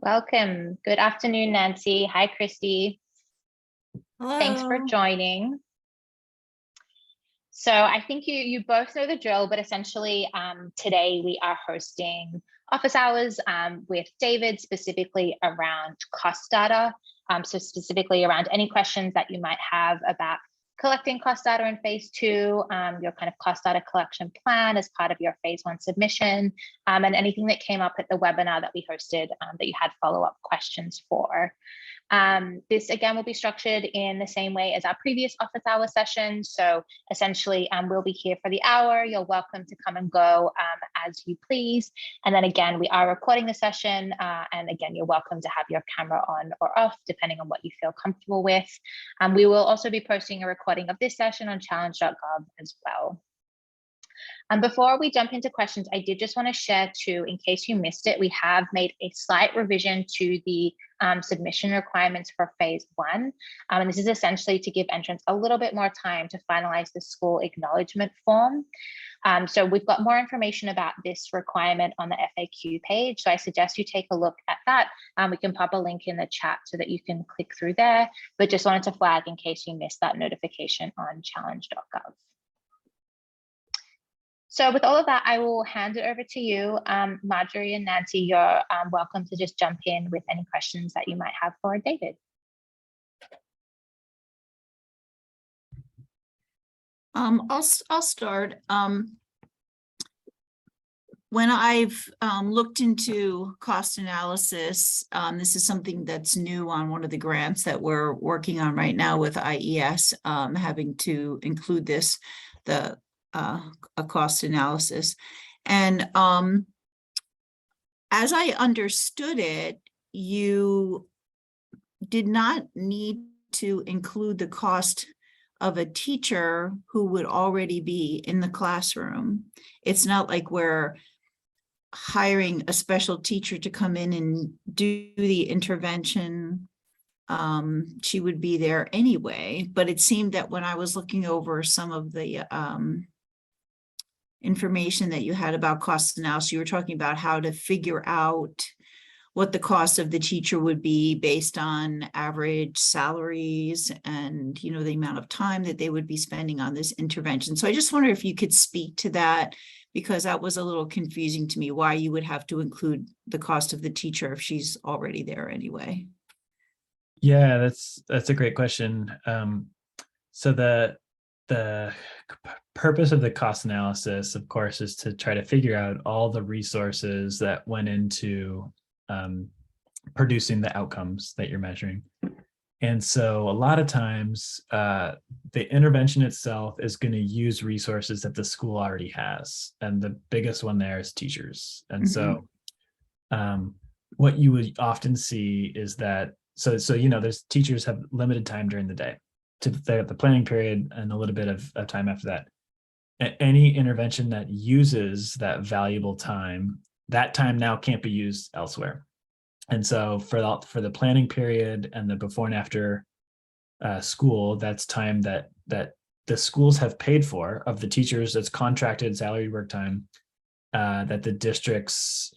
Welcome. Good afternoon, Nancy. Hi, Christy. Hello. Thanks for joining. So I think you both know the drill, but essentially today we are hosting office hours with David, specifically around cost data. So specifically around any questions that you might have about collecting cost data in phase 2, your kind of cost data collection plan as part of your phase 1 submission, and anything that came up at the webinar that we hosted that you had follow-up questions for. This again will be structured in the same way as our previous office hour session. So essentially we'll be here for the hour. You're welcome to come and go as you please. And then again, we are recording the session. And again, you're welcome to have your camera on or off, depending on what you feel comfortable with. We will also be posting a recording of this session on challenge.gov as well. Before we jump into questions, I did just want to share too, in case you missed it, we have made a slight revision to the submission requirements for phase 1. And this is essentially to give entrants a little bit more time to finalize the school acknowledgement form. So we've got more information about this requirement on the FAQ page. So I suggest you take a look at that. We can pop a link in the chat so that you can click through there, but just wanted to flag in case you missed that notification on challenge.gov. So with all of that, I will hand it over to you. Marjorie and Nancy, you're welcome to just jump in with any questions that you might have for David. I'll start. When I've looked into cost analysis, this is something that's new on one of the grants that we're working on right now with IES, having to include this, a cost analysis. And as I understood it, you did not need to include the cost of a teacher who would already be in the classroom. It's not like we're hiring a special teacher to come in and do the intervention. She would be there anyway, but it seemed that when I was looking over some of the information that you had about cost analysis, you were talking about how to figure out what the cost of the teacher would be based on average salaries and, the amount of time that they would be spending on this intervention. So I just wonder if you could speak to that, because that was a little confusing to me, why you would have to include the cost of the teacher if she's already there anyway. Yeah, that's a great question. So the purpose of the cost analysis, of course, is to try to figure out all the resources that went into producing the outcomes that you're measuring. And so a lot of times the intervention itself is going to use resources that the school already has. And the biggest one there is teachers. And so what you would often see is that, so there's teachers have limited time during the day. The planning period and a little bit of time after that. Any intervention that uses that valuable time, that time now can't be used elsewhere. And so for the planning period and the before and after school, that's time that the schools have paid for of the teachers. It's contracted salary work time that the districts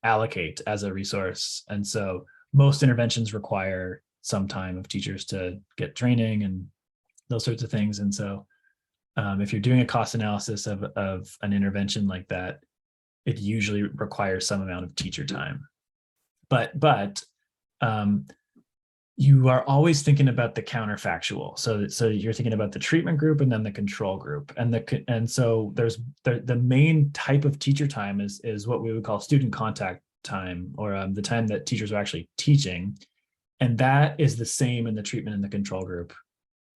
allocate as a resource. And so most interventions require some time of teachers to get training and those sorts of things. And so if you're doing a cost analysis of an intervention like that, it usually requires some amount of teacher time. But you are always thinking about the counterfactual. So you're thinking about the treatment group and then the control group. And so there's the main type of teacher time is what we would call student contact time, or the time that teachers are actually teaching. And that is the same in the treatment and the control group.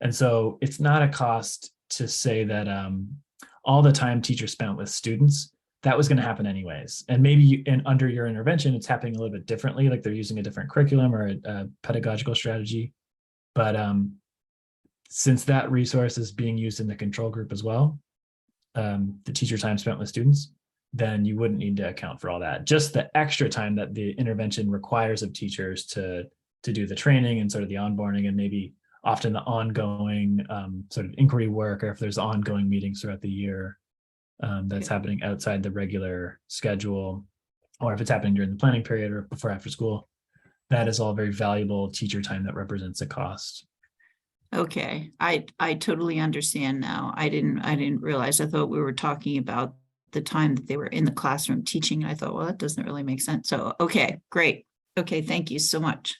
And so it's not a cost to say that all the time teachers spent with students, that was going to happen anyways. And maybe under your intervention, it's happening a little bit differently, like they're using a different curriculum or a pedagogical strategy. But since that resource is being used in the control group as well, the teacher time spent with students, then you wouldn't need to account for all that. Just the extra time that the intervention requires of teachers to do the training and sort of the onboarding, and maybe often the ongoing sort of inquiry work, or if there's ongoing meetings throughout the year that's happening outside the regular schedule, or if it's happening during the planning period or before after school, that is all very valuable teacher time that represents a cost. Okay, I totally understand now. I didn't realize. I thought we were talking about the time that they were in the classroom teaching. I thought, well, that doesn't really make sense. So, okay, great. Okay, thank you so much.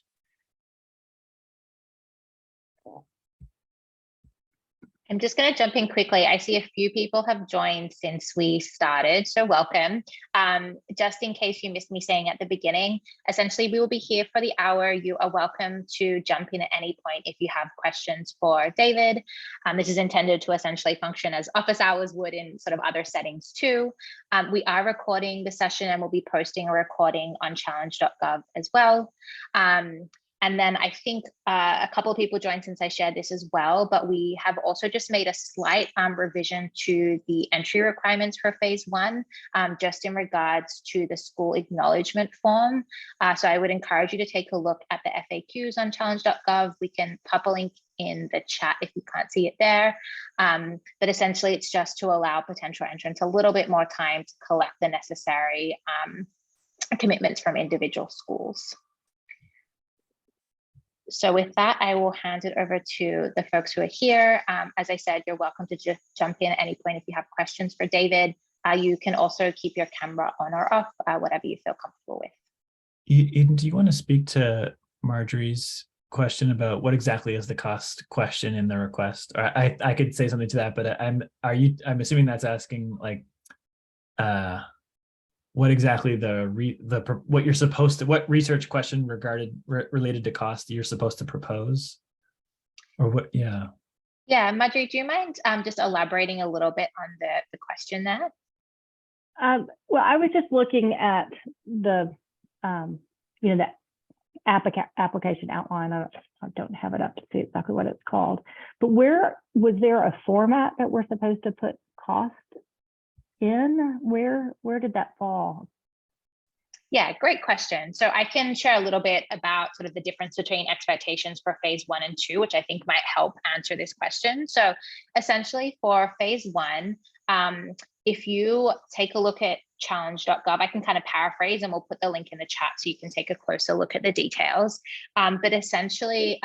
I'm just going to jump in quickly. I see a few people have joined since we started, so welcome. Just in case you missed me saying at the beginning, essentially we will be here for the hour. You are welcome to jump in at any point if you have questions for David. This is intended to essentially function as office hours would in sort of other settings too. We are recording the session and we'll be posting a recording on challenge.gov as well. And then I think a couple of people joined since I shared this as well, but we have also just made a slight revision to the entry requirements for phase 1, just in regards to the school acknowledgement form. So I would encourage you to take a look at the FAQs on challenge.gov. We can pop a link in the chat if you can't see it there. But essentially it's just to allow potential entrants a little bit more time to collect the necessary commitments from individual schools. So with that, I will hand it over to the folks who are here. As I said, you're welcome to just jump in at any point if you have questions for David. You can also keep your camera on or off, whatever you feel comfortable with. Eden, do you want to speak to Marjorie's question about what exactly is the cost question in the request? Or I could say something to that, but I'm assuming that's asking like what exactly what you're supposed to, what research question related to cost you're supposed to propose, or what? Yeah, Marjorie, do you mind just elaborating a little bit on the question there? Well, I was just looking at the the application outline. I don't have it up to see exactly what it's called, but was there a format that we're supposed to put cost in? Where did that fall? Yeah, great question. So I can share a little bit about sort of the difference between expectations for phase 1 and 2, which I think might help answer this question. So essentially for phase 1, if you take a look at challenge.gov, I can kind of paraphrase and we'll put the link in the chat so you can take a closer look at the details. But essentially,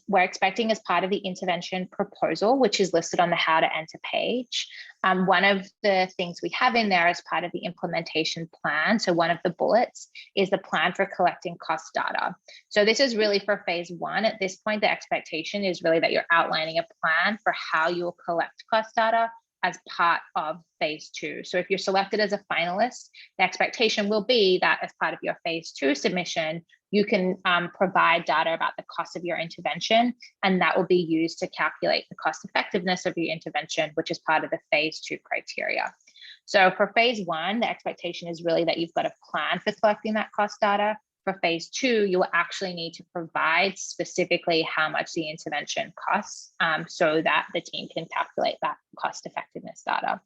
we're expecting as part of the intervention proposal, which is listed on the how to enter page. One of the things we have in there as part of the implementation plan, so one of the bullets is the plan for collecting cost data. So this is really for phase 1. At this point, the expectation is really that you're outlining a plan for how you will collect cost data as part of phase 2. So if you're selected as a finalist, the expectation will be that as part of your phase 2 submission, you can provide data about the cost of your intervention, and that will be used to calculate the cost effectiveness of your intervention, which is part of the phase 2 criteria. So for phase 1, the expectation is really that you've got a plan for collecting that cost data. For phase 2, you will actually need to provide specifically how much the intervention costs so that the team can calculate that cost effectiveness data.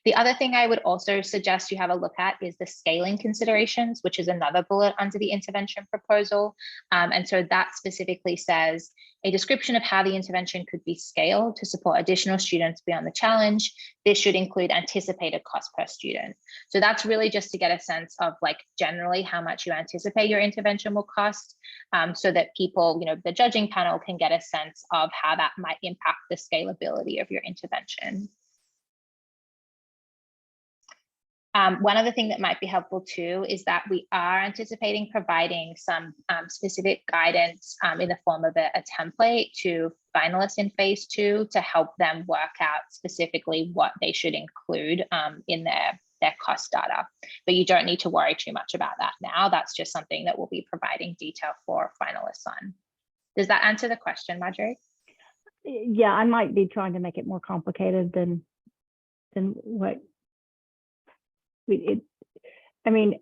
The other thing I would also suggest you have a look at is the scaling considerations, which is another bullet under the intervention proposal. And so that specifically says a description of how the intervention could be scaled to support additional students beyond the challenge. This should include anticipated cost per student. So that's really just to get a sense of like generally how much you anticipate your intervention will cost, so that people, the judging panel can get a sense of how that might impact the scalability of your intervention. One other thing that might be helpful too is that we are anticipating providing some specific guidance in the form of a template to finalists in phase 2 to help them work out specifically what they should include in their cost data. But you don't need to worry too much about that now. That's just something that we'll be providing detail for finalists on. Does that answer the question, Marjorie? Yeah, I might be trying to make it more complicated than what. I mean,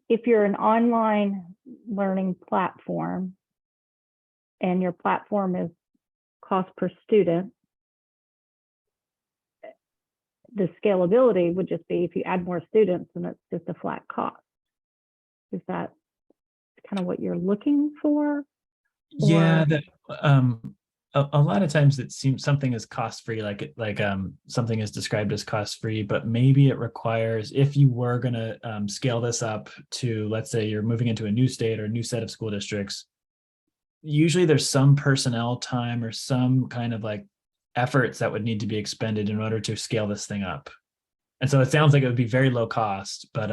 if you're an online learning platform and your platform is cost per student, the scalability would just be if you add more students and it's just a flat cost. Is that kind of what you're looking for? Yeah, a lot of times it seems something is cost-free, something is described as cost-free, but maybe it requires, if you were going to scale this up to, let's say you're moving into a new state or a new set of school districts, usually there's some personnel time or some kind of like efforts that would need to be expended in order to scale this thing up. And so it sounds like it would be very low cost, but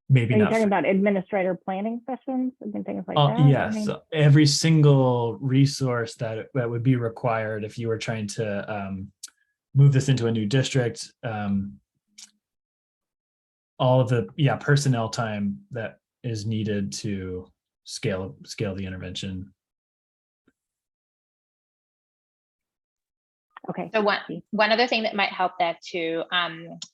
maybe Are you not. talking about administrator planning sessions and things like that? Yes, every single resource that would be required if you were trying to move this into a new district, all of the personnel time that is needed to scale the intervention. Okay. So one other thing that might help there too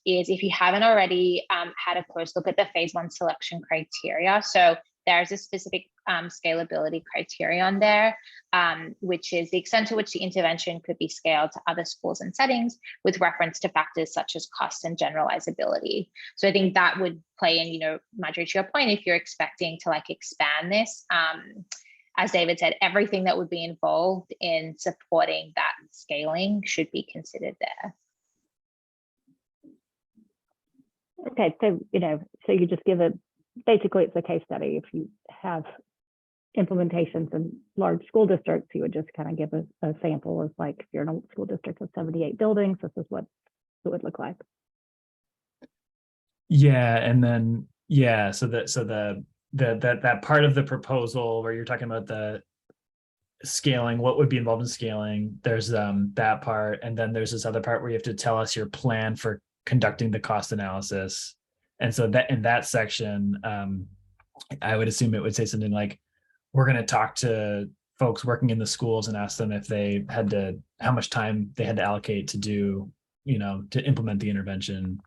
is if you haven't already had a close look at the phase 1 selection criteria. So there's a specific scalability criterion there, which is the extent to which the intervention could be scaled to other schools and settings with reference to factors such as cost and generalizability. So I think that would play in, you know, Marjorie, to your point, if you're expecting to like expand this, as David said, everything that would be involved in supporting that scaling should be considered there. Okay, so, you know, so you just give basically it's a case study. If you have implementations in large school districts, you would just kind of give a sample of like, if you're in a school district with 78 buildings, this is what it would look like. Yeah, and then, so that part of the proposal where you're talking about the scaling, what would be involved in scaling, there's that part, and then there's this other part where you have to tell us your plan for conducting the cost analysis. And so that in that section, I would assume it would say something like, we're going to talk to folks working in the schools and ask them if they had to, how much time they had to allocate to do, you know, to implement the intervention.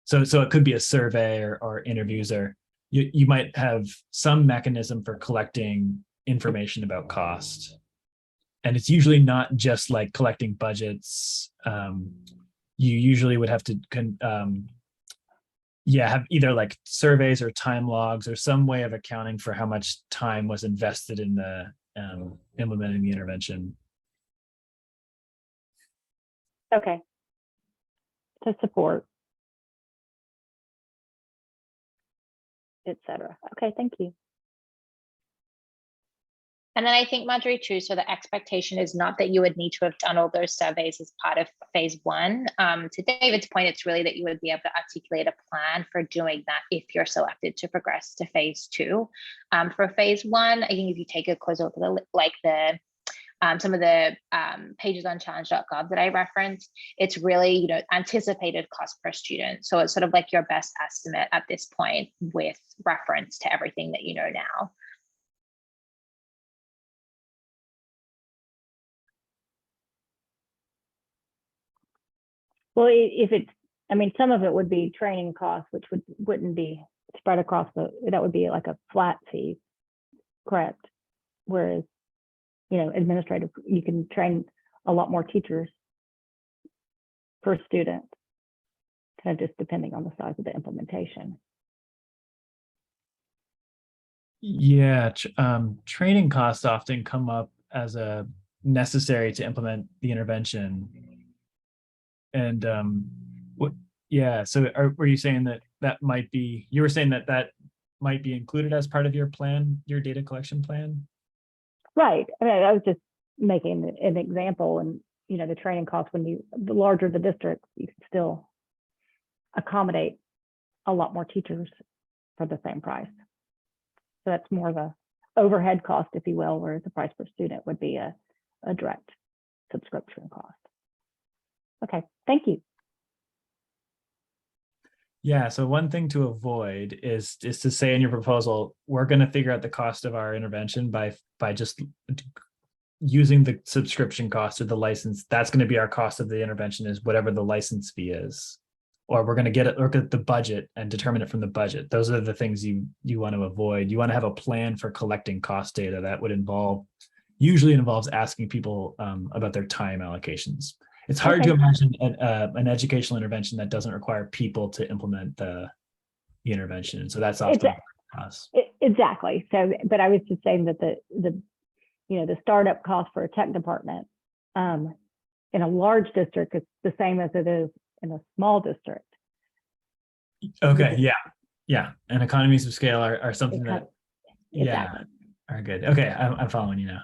So it could be a survey or interviews, or you might have some mechanism for collecting information about cost. And it's usually not just like collecting budgets. You usually would have to have either like surveys or time logs or some way of accounting for how much time was invested in the implementing the intervention. Okay. To support, etc. Okay, thank you. And then I think, Marjorie, too, so the expectation is not that you would need to have done all those surveys as part of phase 1. To David's point, it's really that you would be able to articulate a plan for doing that if you're selected to progress to phase 2. For phase 1, I think if you take a closer look at some of the pages on challenge.gov that I referenced, it's really, you know, anticipated cost per student. So it's sort of like your best estimate at this point with reference to everything that you know now. Well, if it's, I mean, some of it would be training costs, which wouldn't be spread across that would be like a flat fee, correct? Whereas, you know, administrative, you can train a lot more teachers per student, kind of just depending on the size of the implementation. Yeah, training costs often come up as a necessary to implement the intervention. And so were you saying that might be, you were saying that might be included as part of your plan, your data collection plan? Right. I mean, I was just making an example, and you know, the training costs, the larger the district, you can still accommodate a lot more teachers for the same price. So that's more of a overhead cost, if you will, whereas the price per student would be a direct subscription cost. Okay, thank you. Yeah, so one thing to avoid is to say in your proposal, we're going to figure out the cost of our intervention by just using the subscription cost or the license. That's going to be our cost of the intervention, is whatever the license fee is. Or we're going to look at the budget and determine it from the budget. Those are the things you want to avoid. You want to have a plan for collecting cost data that would usually involves asking people about their time allocations. It's hard to imagine an educational intervention that doesn't require people to implement the intervention. So that's often us. Exactly. So, but I was just saying that the the startup cost for a tech department in a large district is the same as it is in a small district. Okay. Yeah. And economies of scale are something that, Exactly. are good. Okay. I'm following you now.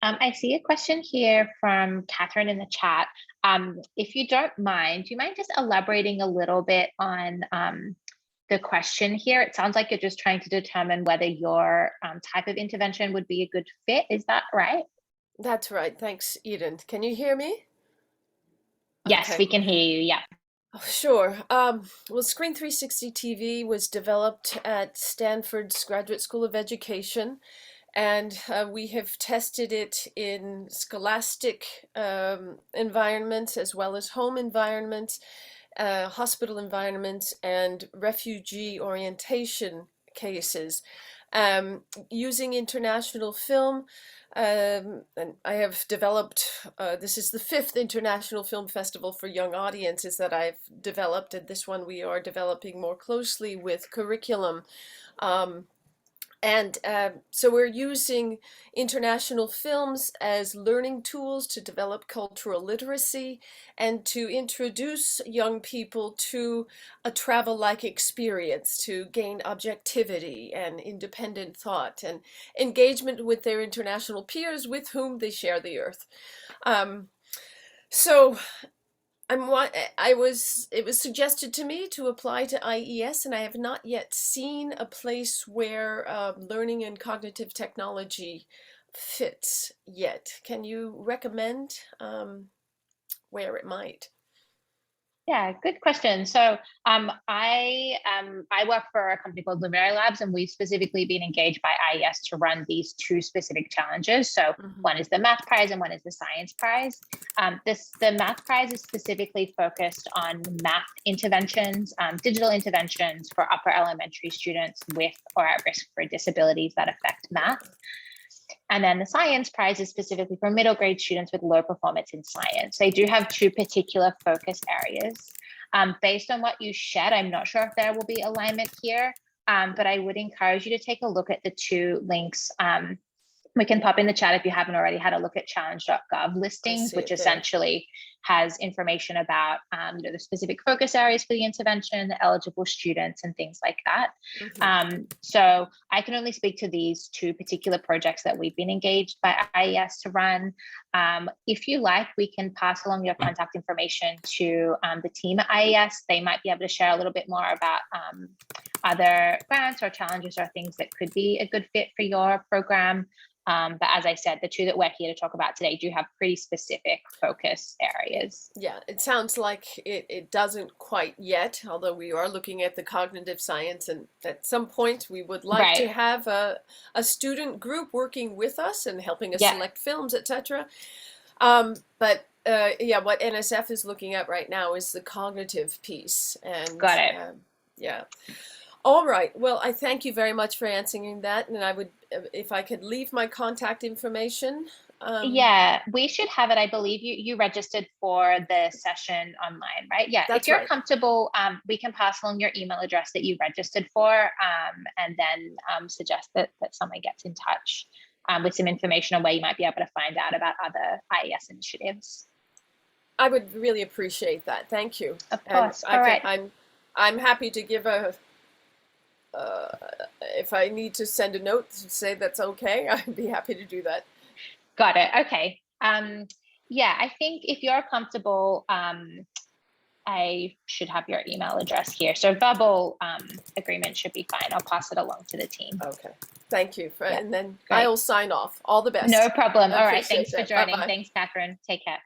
I see a question here from Catherine in the chat. If you don't mind, do you mind just elaborating a little bit on the question here? It sounds like you're just trying to determine whether your type of intervention would be a good fit. Is that right? That's right. Thanks, Eden. Can you hear me? Yes, Okay. we can hear you. Yeah. Oh, sure. Well, Screen 360 TV was developed at Stanford's Graduate School of Education, and we have tested it in scholastic environments as well as home environments, hospital environments, and refugee orientation cases. Using international film, and I have developed, this is the 5th International Film Festival for Young Audiences that I've developed, and this one we are developing more closely with curriculum. So we're using international films as learning tools to develop cultural literacy and to introduce young people to a travel-like experience, to gain objectivity and independent thought and engagement with their international peers with whom they share the earth. It was suggested to me to apply to IES, and I have not yet seen a place where learning and cognitive technology fits yet. Can you recommend where it might? Yeah, good question. So I work for a company called Luminary Labs, and we've specifically been engaged by IES to run these 2 specific challenges. So one is the math prize and one is the science prize. The math prize is specifically focused on math interventions, digital interventions for upper elementary students with or at risk for disabilities that affect math. And then the science prize is specifically for middle grade students with low performance in science. They do have 2 particular focus areas. Based on what you shared, I'm not sure if there will be alignment here, but I would encourage you to take a look at the 2 links. We can pop in the chat if you haven't already had a look at challenge.gov listings, which essentially has information about the specific focus areas for the intervention, the eligible students, and things like that. So I can only speak to these 2 particular projects that we've been engaged by IES to run. If you like, we can pass along your contact information to the team at IES. They might be able to share a little bit more about other grants or challenges or things that could be a good fit for your program. But as I said, the 2 that we're here to talk about today do have pretty specific focus areas. Yeah, it sounds like it doesn't quite yet, although we are looking at the cognitive science, and at some point we would like to have a student group working with us and helping us select films, etc. What NSF is looking at right now is the cognitive piece. And got it. Yeah. All right. Well, I thank you very much for answering that. And I would, if I could leave my contact information. Yeah, we should have it. I believe you registered for the session online, right? Yeah, if you're comfortable, we can pass along your email address that you registered for, and then suggest that someone gets in touch with some information on where you might be able to find out about other IES initiatives. I would really appreciate that. Thank you. Of course. All right. I'm happy to give if I need to send a note to say that's okay, I'd be happy to do that. Got it. Okay. Yeah, I think if you're comfortable, I should have your email address here. So verbal agreement should be fine. I'll pass it along to the team. Okay. Thank you. And then I will sign off. All the best. No problem. All right. Thanks for joining. Bye-bye. Thanks, Catherine. Take care.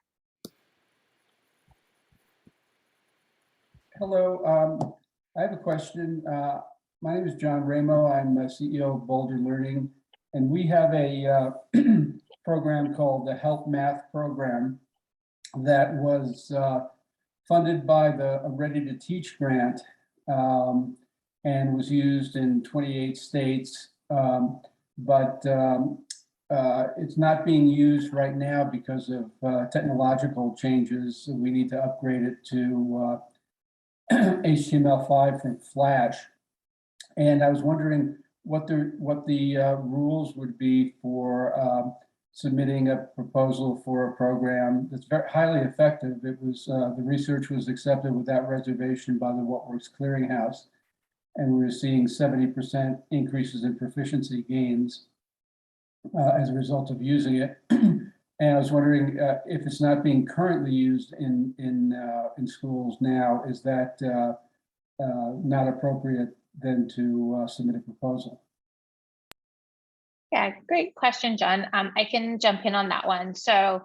Hello. I have a question. My name is John Ramo. I'm CEO of Boulder Learning, and we have a program called the Help Math Program that was funded by the Ready to Teach grant and was used in 28 states, but it's not being used right now because of technological changes. We need to upgrade it to HTML5 from Flash. And I was wondering what the rules would be for submitting a proposal for a program that's very highly effective. It was the research was accepted without reservation by the What-Works Clearinghouse, and we were seeing 70% increases in proficiency gains as a result of using it. And I was wondering if it's not being currently used in schools now, is that not appropriate then to submit a proposal? Yeah, great question, John. I can jump in on that one. So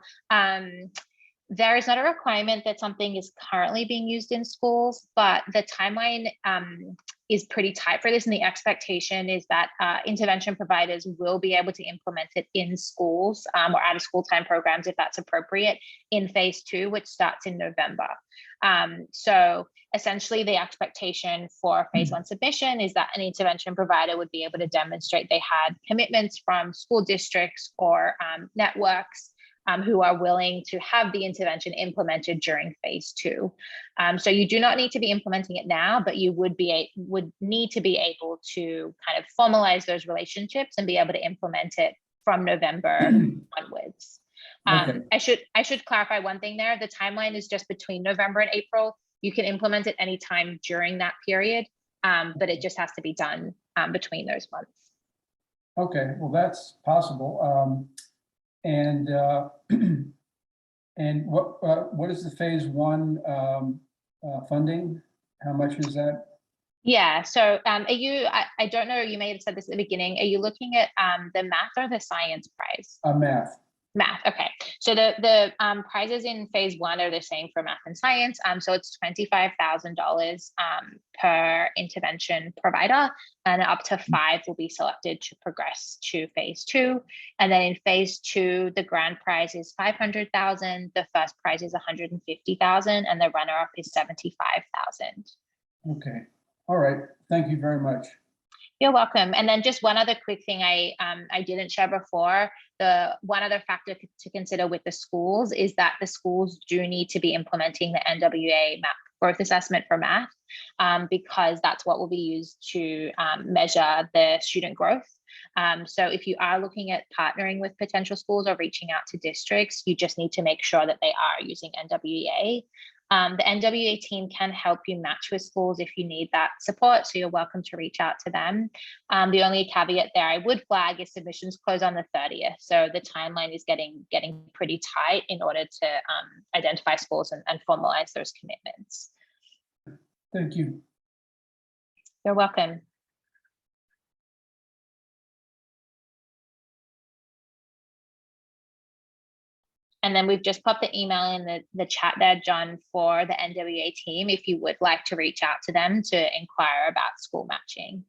there is not a requirement that something is currently being used in schools, but the timeline is pretty tight for this. And the expectation is that intervention providers will be able to implement it in schools or out of school time programs, if that's appropriate, in phase 2, which starts in November. So essentially the expectation for phase 1 submission is that an intervention provider would be able to demonstrate they had commitments from school districts or networks who are willing to have the intervention implemented during phase 2. So you do not need to be implementing it now, but you would need to be able to kind of formalize those relationships and be able to implement it from November onwards. Okay. I should clarify one thing there. The timeline is just between November and April. You can implement it anytime during that period, but it just has to be done between those months. Okay, well, that's possible. And what is the phase 1 funding? How much is that? Yeah, so are you, I don't know, you may have said this at the beginning, are you looking at the math or the science prize? Math. Math, okay. So the prizes in phase 1 are the same for math and science. So it's $25,000 per intervention provider, and up to 5 will be selected to progress to phase 2. And then in phase 2, the grand prize is $500,000, the first prize is $150,000, and the runner-up is $75,000. Okay, all right. Thank you very much. You're welcome. And then just one other quick thing I didn't share before. The one other factor to consider with the schools is that the schools do need to be implementing the NWA math growth assessment for math because that's what will be used to measure the student growth. So if you are looking at partnering with potential schools or reaching out to districts, you just need to make sure that they are using NWA. The NWA team can help you match with schools if you need that support, so you're welcome to reach out to them. The only caveat there I would flag is submissions close on the 30th, so the timeline is getting pretty tight in order to identify schools and formalize those commitments. Thank you. You're welcome. And then we've just popped the email in the chat there, John, for the NWA team, if you would like to reach out to them to inquire about school matching.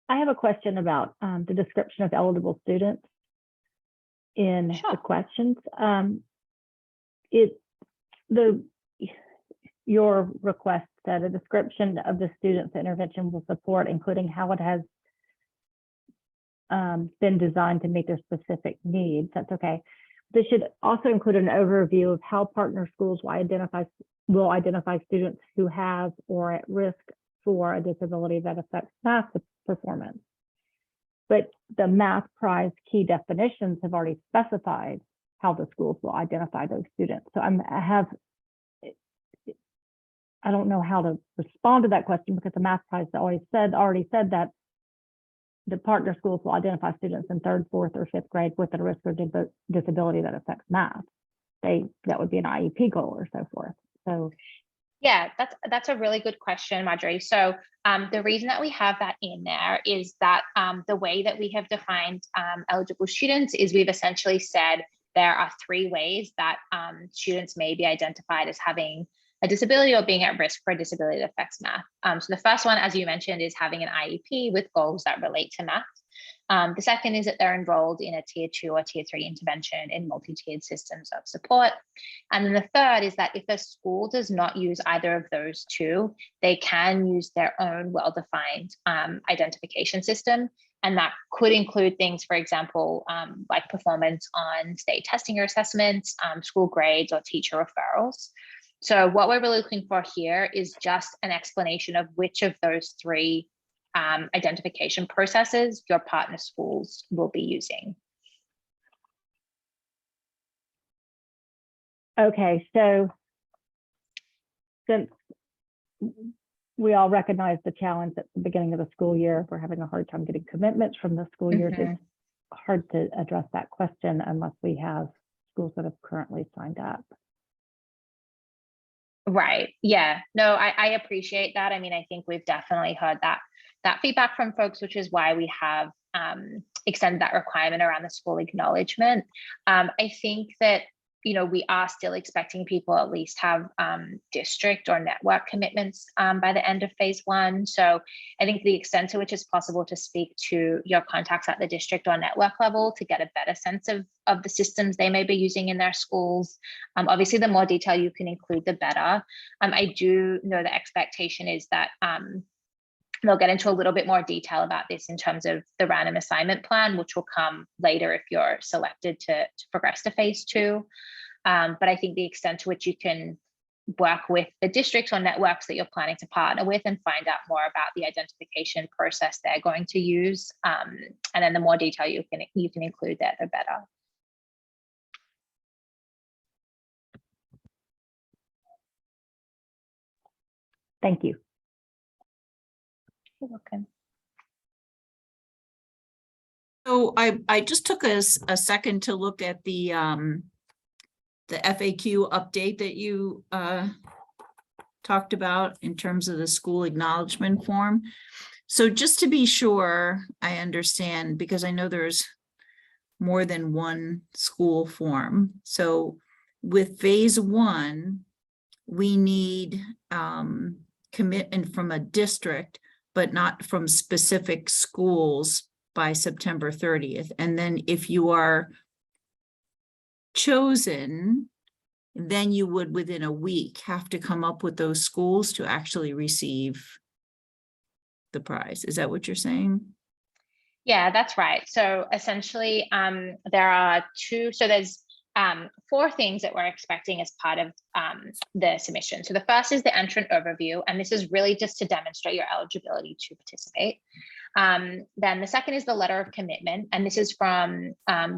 I have a question about the description of eligible students in Sure. the questions. Your request said a description of the students intervention will support, including how it has been designed to meet their specific needs. That's okay. This should also include an overview of how partner schools will identify students who have or at risk for a disability that affects math performance. But the math prize key definitions have already specified how the schools will identify those students. So I don't know how to respond to that question because the math prize already said that the partner schools will identify students in 3rd, 4th, or 5th grade with a risk or disability that affects math. That would be an IEP goal or so forth. So yeah, that's a really good question, Marjorie. So the reason that we have that in there is that the way that we have defined eligible students is we've essentially said there are 3 ways that students may be identified as having a disability or being at risk for a disability that affects math. So the first one, as you mentioned, is having an IEP with goals that relate to math. The second is that they're enrolled in a tier 2 or tier 3 intervention in multi-tiered systems of support. And then the third is that if a school does not use either of those two, they can use their own well-defined identification system. And that could include things, for example, like performance on state testing or assessments, school grades, or teacher referrals. So what we're really looking for here is just an explanation of which of those three identification processes your partner schools will be using. Okay, so since we all recognize the challenge at the beginning of the school year, we're having a hard time getting commitments from the school year. It's hard to address that question unless we have schools that have currently signed up. Right. Yeah. No, I appreciate that. I mean, I think we've definitely heard that feedback from folks, which is why we have extended that requirement around the school acknowledgement. I think that, you know, we are still expecting people at least have district or network commitments by the end of phase 1. So I think the extent to which it's possible to speak to your contacts at the district or network level to get a better sense of the systems they may be using in their schools. Obviously, the more detail you can include, the better. I do know the expectation is that they'll get into a little bit more detail about this in terms of the random assignment plan, which will come later if you're selected to progress to phase 2. But I think the extent to which you can work with the districts or networks that you're planning to partner with and find out more about the identification process they're going to use, and then the more detail you can include there, the better. Thank you. You're welcome. So I just took a second to look at the FAQ update that you talked about in terms of the school acknowledgement form. So just to be sure I understand, because I know there's more than one school form. So with phase 1, we need commitment from a district, but not from specific schools by September 30th. And then if you are chosen, then you would within a week have to come up with those schools to actually receive the prize. Is that what you're saying? Yeah, that's right. So essentially, there are there's 4 things that we're expecting as part of the submission. So the first is the entrant overview, and this is really just to demonstrate your eligibility to participate. Then the second is the letter of commitment, and this is from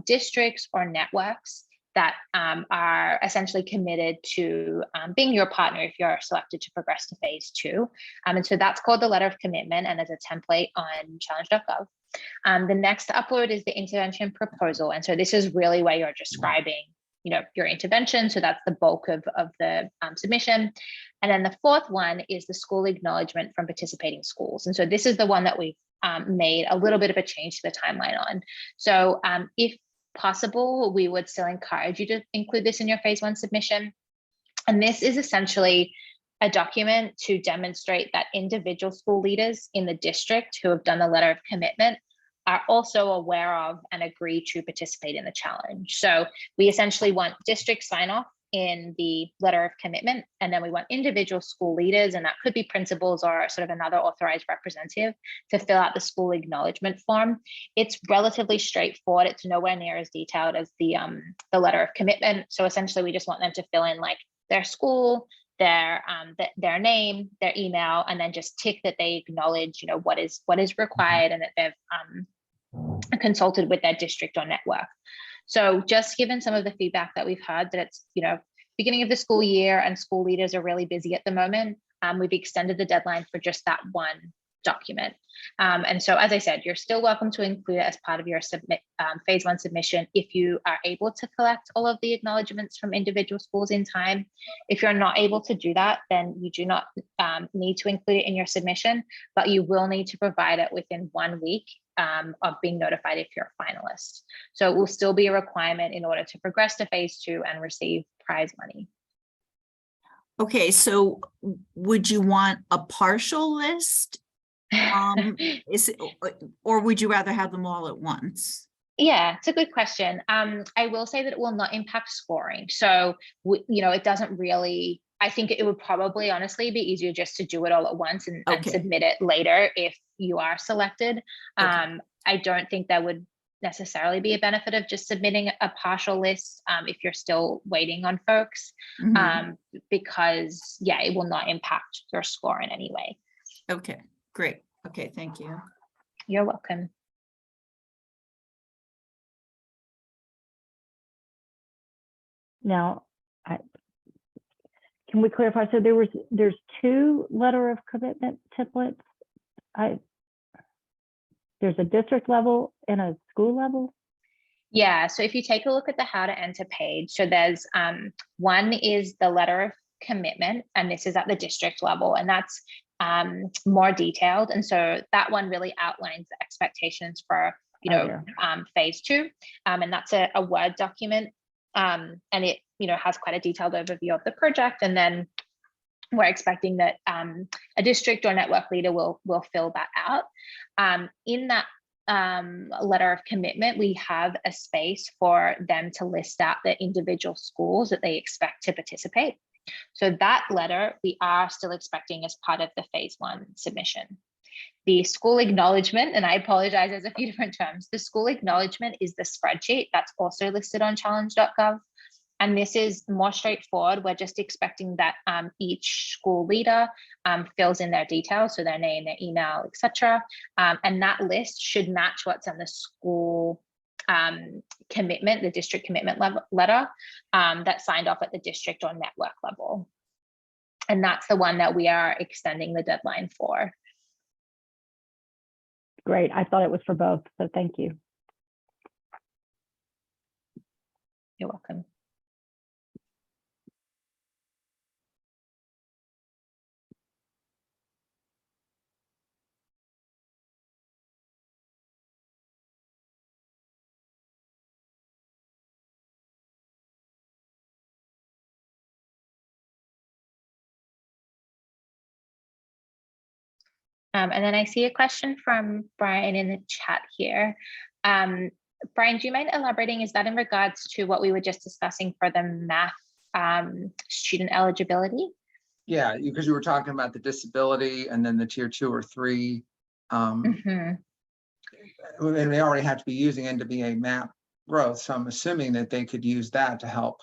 districts or networks that are essentially committed to being your partner if you're selected to progress to phase 2. And so that's called the letter of commitment, and there's a template on challenge.gov. The next upload is the intervention proposal. And so this is really where you're describing, you know, your intervention. So that's the bulk of the submission. And then the fourth one is the school acknowledgement from participating schools. And so this is the one that we've made a little bit of a change to the timeline on. So if possible, we would still encourage you to include this in your phase 1 submission. And this is essentially a document to demonstrate that individual school leaders in the district who have done the letter of commitment are also aware of and agree to participate in the challenge. So we essentially want district sign off in the letter of commitment, and then we want individual school leaders, and that could be principals or sort of another authorized representative, to fill out the school acknowledgement form. It's relatively straightforward. It's nowhere near as detailed as the letter of commitment. So essentially, we just want them to fill in like their school, their name, their email, and then just tick that they acknowledge, you know, what is required, and that they've consulted with their district or network. So just given some of the feedback that we've heard that it's, you know, beginning of the school year and school leaders are really busy at the moment, we've extended the deadline for just that one document. And so, as I said, you're still welcome to include it as part of your phase 1 submission if you are able to collect all of the acknowledgements from individual schools in time. If you're not able to do that, then you do not need to include it in your submission, but you will need to provide it within 1 week of being notified if you're a finalist. So it will still be a requirement in order to progress to phase 2 and receive prize money. Okay, so would you want a partial list Is it, or would you rather have them all at once? Yeah, it's a good question. I will say that it will not impact scoring. So, it doesn't really, I think it would probably honestly be easier just to do it all at once and Okay. submit it later if you are selected. Okay. I don't think there would necessarily be a benefit of just submitting a partial list if you're still waiting on folks, Mhm. because yeah, it will not impact your score in any way. Okay, great. Okay, thank you. You're welcome. Now, can we clarify? So there's 2 letter of commitment templates. There's a district level and a school level. Yeah, so if you take a look at the how to enter page, so there's one is the letter of commitment, and this is at the district level, and that's more detailed. And so that one really outlines the expectations for phase 2, and that's a Word document, and it has quite a detailed overview of the project. And then we're expecting that a district or network leader will fill that out. In that letter of commitment, we have a space for them to list out the individual schools that they expect to participate. So that letter we are still expecting as part of the phase 1 submission. The school acknowledgement, and I apologize, there's a few different terms. The school acknowledgement is the spreadsheet that's also listed on challenge.gov. And this is more straightforward. We're just expecting that each school leader fills in their details, so their name, their email, etc. And that list should match what's on the school commitment, the district commitment letter that's signed off at the district or network level. And that's the one that we are extending the deadline for. Great. I thought it was for both, so thank you. You're welcome. And then I see a question from Brian in the chat here. Brian, do you mind elaborating? Is that in regards to what we were just discussing for the math student eligibility? Yeah, because you were talking about the disability and then the tier 2 or 3. And they already have to be using NWA map growth. So I'm assuming that they could use that to help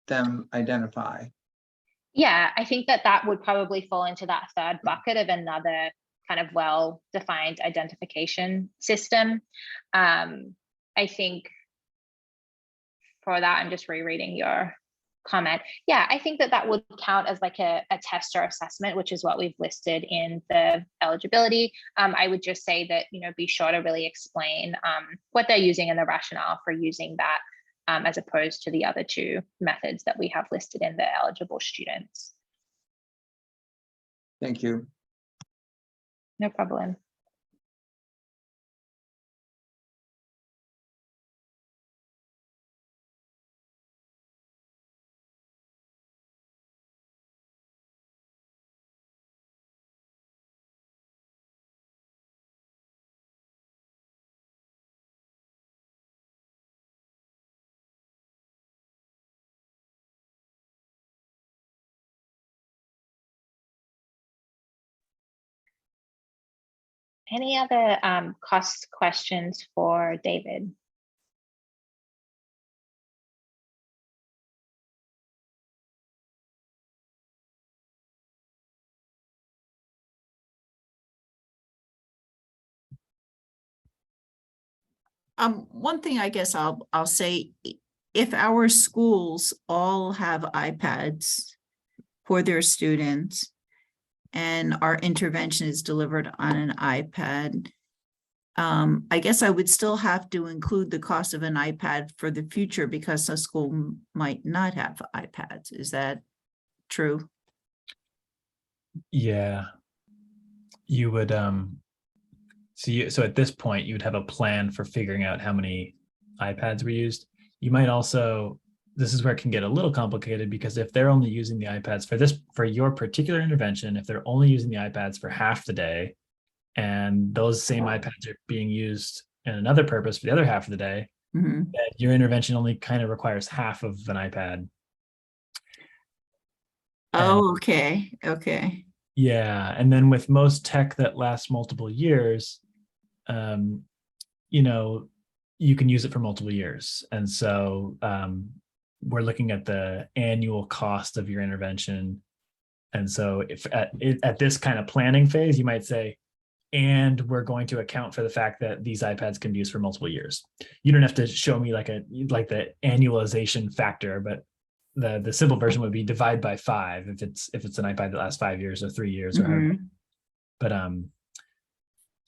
them identify. Yeah, I think that would probably fall into that third bucket of another kind of well-defined identification system. I think for that, I'm just rereading your comment. Yeah, I think that would count as like a test or assessment, which is what we've listed in the eligibility. I would just say that, be sure to really explain what they're using and the rationale for using that, as opposed to the other 2 methods that we have listed in the eligible students. Thank you. No problem. Any other cost questions for David? One thing I guess I'll say, if our schools all have iPads for their students and our intervention is delivered on an iPad, I guess I would still have to include the cost of an iPad for the future because a school might not have iPads. Is that true? Yeah, you would so at this point you would have a plan for figuring out how many iPads were used. You might also, this is where it can get a little complicated, because if they're only using the iPads for your particular intervention, if they're only using the iPads for half the day, and those same iPads are being used in another purpose for the other half of the day, Mhm. that your intervention only kind of requires half of an iPad. Oh, okay, okay. Yeah, and then with most tech that lasts multiple years, you know, you can use it for multiple years. And so we're looking at the annual cost of your intervention. And so if at this kind of planning phase, you might say, and we're going to account for the fact that these iPads can be used for multiple years. You don't have to show me like the annualization factor, but the simple version would be divide by 5 if it's an iPad that lasts 5 years or 3 years or however. Mhm. But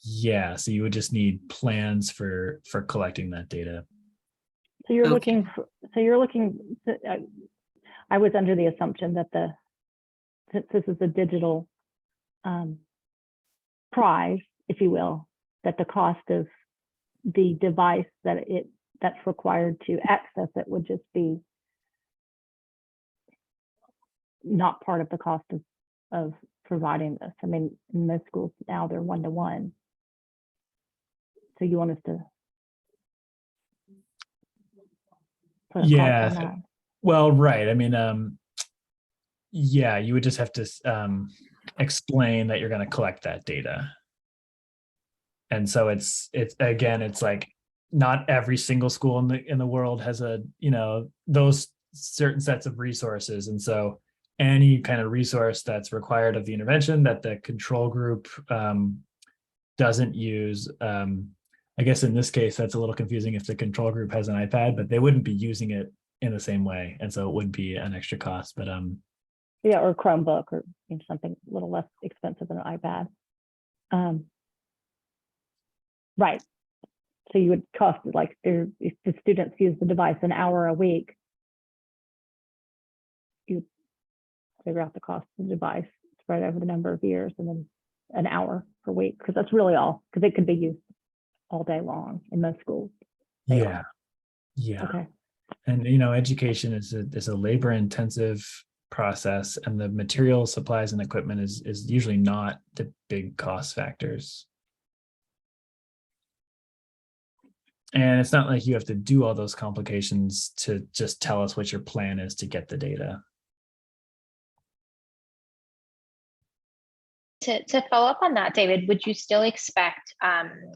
yeah, so you would just need plans for collecting that data. So you're Okay. looking for, I was under the assumption that since this is a digital prize, if you will, that the cost of the device that's required to access it would just be not part of the cost of providing this. I mean, in most schools now they're 1-to-1. So you want us to put a cost Yeah, on that? well, right. I mean, yeah, you would just have to explain that you're going to collect that data. And so it's again, it's like not every single school in the world has those certain sets of resources. And so any kind of resource that's required of the intervention that the control group doesn't use, I guess in this case, that's a little confusing if the control group has an iPad, but they wouldn't be using it in the same way. And so it would be an extra cost, but Yeah, or Chromebook or something a little less expensive than an iPad. Right. So you would cost like if the students use the device an hour a week, you figure out the cost of the device spread over the number of years and then an hour per week, because that's really all, because it could be used all day long in most schools. yeah. Okay. And education is a labor intensive process, and the material, supplies, and equipment is usually not the big cost factors. And it's not like you have to do all those complications to just tell us what your plan is to get the data. To follow up on that, David, would you still expect,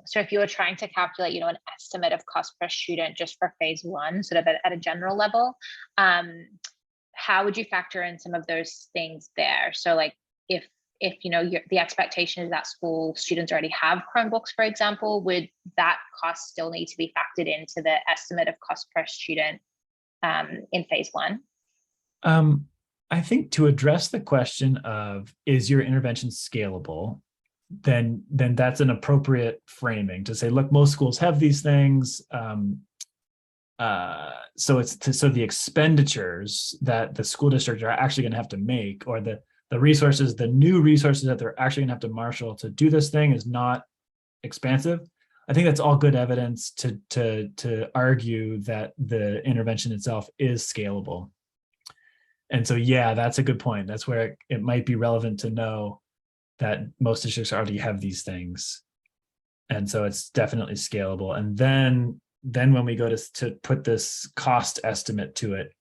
so if you were trying to calculate, an estimate of cost per student just for phase 1, sort of at a general level, how would you factor in some of those things there? So like if the expectation is that school students already have Chromebooks, for example, would that cost still need to be factored into the estimate of cost per student in phase 1? I think to address the question of is your intervention scalable, then that's an appropriate framing to say, look, most schools have these things. So the expenditures that the school district are actually going to have to make, or the resources, the new resources that they're actually going to have to marshal to do this thing is not expansive. I think that's all good evidence to argue that the intervention itself is scalable. And so, yeah, that's a good point. That's where it might be relevant to know that most districts already have these things. And so it's definitely scalable. And then when we go to put this cost estimate to it,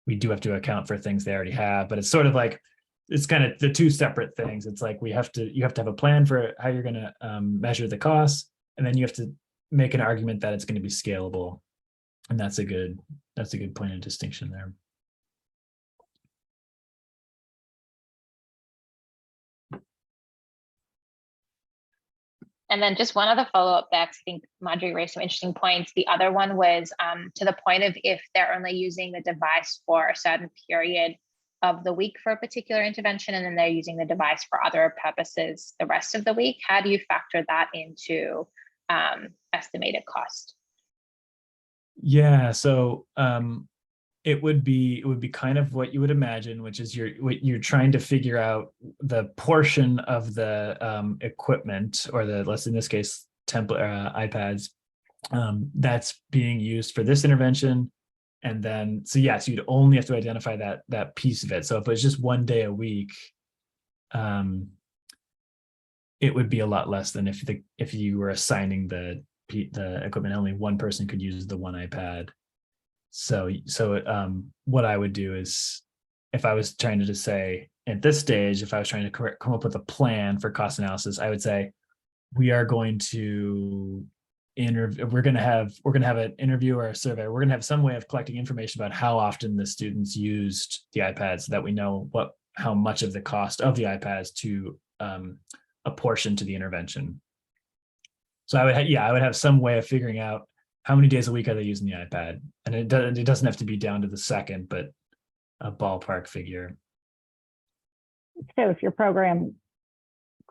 we do have to account for things they already have, but it's sort of like, it's kind of the two separate things. It's like you have to have a plan for how you're going to measure the costs, and then you have to make an argument that it's going to be scalable. And that's a good point of distinction there. And then just one other follow-up there, because I think Marjorie raised some interesting points. The other one was to the point of if they're only using the device for a certain period of the week for a particular intervention, and then they're using the device for other purposes the rest of the week, how do you factor that into estimated cost? Yeah, so it would be kind of what you would imagine, which is you're trying to figure out the portion of the equipment, or let's in this case iPads, that's being used for this intervention. And then so you'd only have to identify that piece of it. So if it was just one day a week, it would be a lot less than if you were assigning the equipment. Only one person could use the one iPad. So what I would do is, if I was trying to just say at this stage, if I was trying to come up with a plan for cost analysis, I would say we are going to we're going to have an interview or a survey. We're going to have some way of collecting information about how often the students used the iPads, so that we know how much of the cost of the iPads to apportion to the intervention. So I would have some way of figuring out how many days a week are they using the iPad, and it doesn't have to be down to the second, but a ballpark figure. So if your program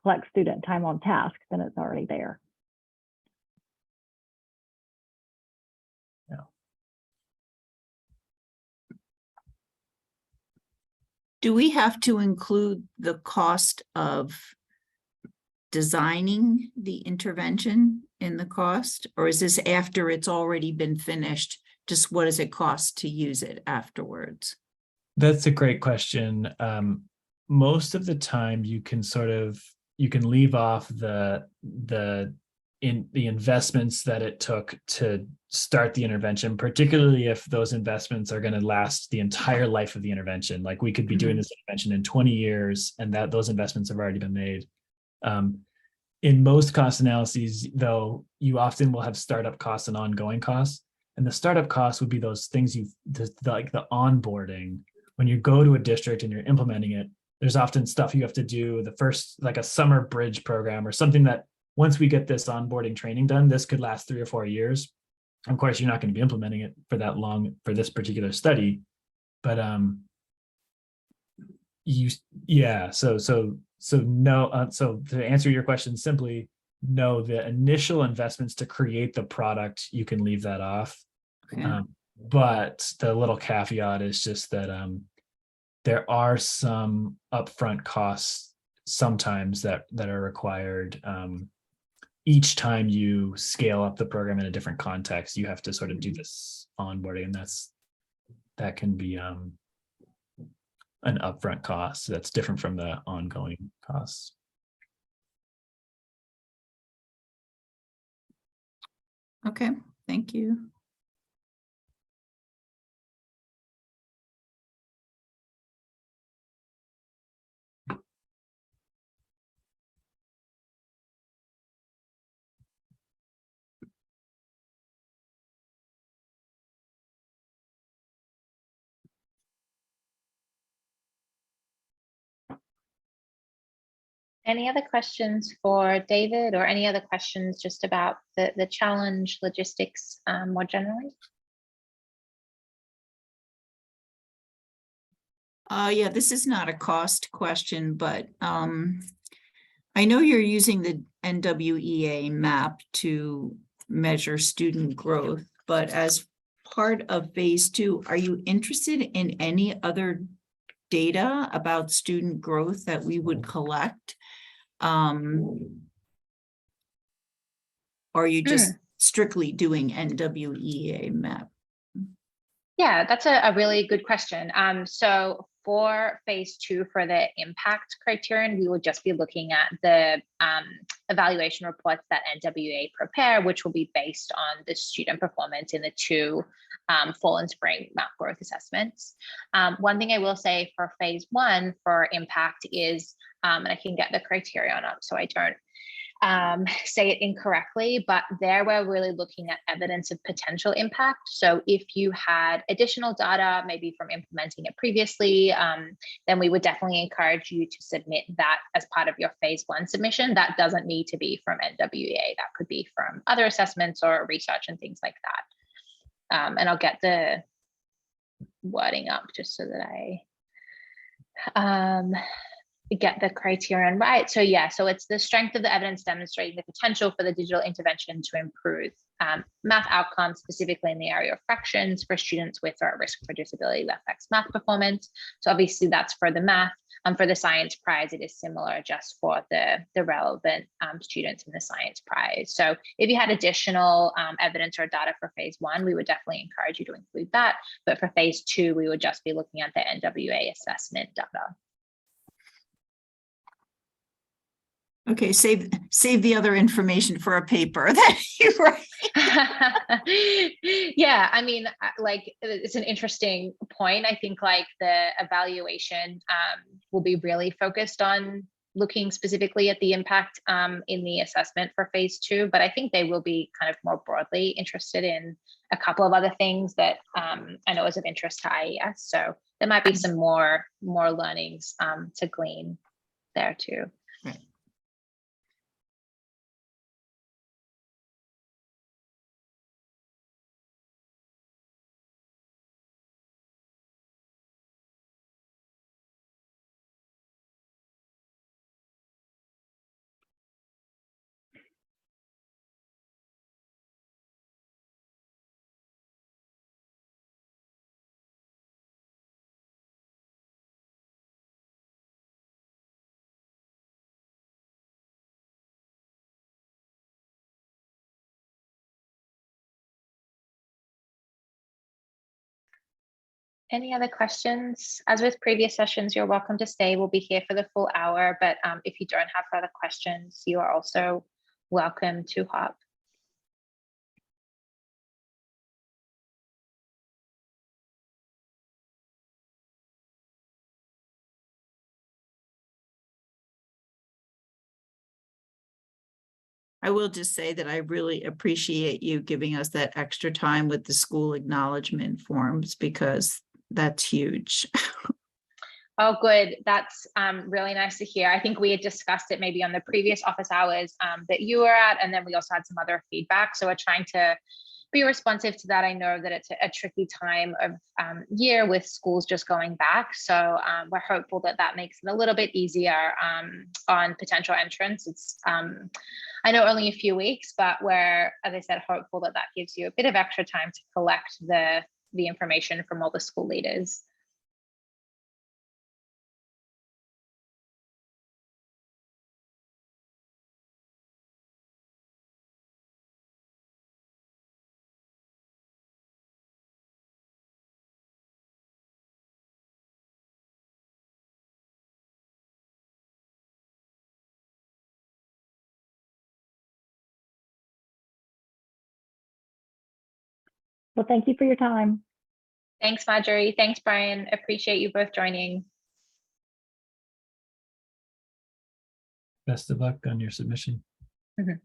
collects student time on task, then it's already there. Yeah. Do we have to include the cost of designing the intervention in the cost, or is this after it's already been finished? Just what does it cost to use it afterwards? That's a great question. Most of the time you can leave off the investments that it took to start the intervention, particularly if those investments are going to last the entire life of the intervention. Like, we could be doing this intervention in 20 years and that those investments have already been made. In most cost analyses, though, you often will have startup costs and ongoing costs. And the startup costs would be those things like the onboarding. When you go to a district and you're implementing it, there's often stuff you have to do the first, like a summer bridge program or something that once we get this onboarding training done, this could last 3 or 4 years. Of course, you're not going to be implementing it for that long for this particular study, but so to answer your question simply, no, the initial investments to create the product, you can leave that off. Okay. But the little caveat is just that there are some upfront costs sometimes that are required. Each time you scale up the program in a different context, you have to sort of do this onboarding, and that can be an upfront cost that's different from the ongoing costs. Okay, thank you. Any other questions for David, or any other questions just about the challenge logistics more generally? Yeah, this is not a cost question, but I know you're using the NWEA map to measure student growth, but as part of phase 2, are you interested in any other data about student growth that we would collect? Or are you just strictly doing NWEA map? Yeah, that's a really good question. So for phase 2, for the impact criterion, we will just be looking at the evaluation reports that NWEA prepare, which will be based on the student performance in the 2 fall and spring map growth assessments. One thing I will say for phase 1 for impact is, and I can get the criterion up so I don't say it incorrectly, but there we're really looking at evidence of potential impact. So if you had additional data, maybe from implementing it previously, then we would definitely encourage you to submit that as part of your phase 1 submission. That doesn't need to be from NWEA. That could be from other assessments or research and things like that. And I'll get the wording up just so that I get the criterion right. So yeah, so it's the strength of the evidence demonstrating the potential for the digital intervention to improve math outcomes, specifically in the area of fractions for students with or at risk for disability that affects math performance. So obviously that's for the math. For the science prize, it is similar just for the relevant students in the science prize. So if you had additional evidence or data for phase 1, we would definitely encourage you to include that. But for phase 2, we would just be looking at the NWEA assessment data. Okay, save the other information for a paper that you write. Yeah, I mean, like, it's an interesting point. I think like the evaluation will be really focused on looking specifically at the impact in the assessment for phase 2, but I think they will be kind of more broadly interested in a couple of other things that I know is of interest to IES. So there might be some more learnings to glean there too. Right. Any other questions? As with previous sessions, you're welcome to stay. We'll be here for the full hour, but if you don't have further questions, you are also welcome to hop. I will just say that I really appreciate you giving us that extra time with the school acknowledgement forms, because that's huge. Oh, good. That's really nice to hear. I think we had discussed it maybe on the previous office hours that you were at, and then we also had some other feedback. So we're trying to be responsive to that. I know that it's a tricky time of year with schools just going back. So we're hopeful that that makes it a little bit easier on potential entrants. It's, I know, only a few weeks, but we're, as I said, hopeful that that gives you a bit of extra time to collect the information from all the school leaders. Well, thank you for your time. Thanks, Marjorie. Thanks, Brian. Appreciate you both joining. Best of luck on your submission. Mhm.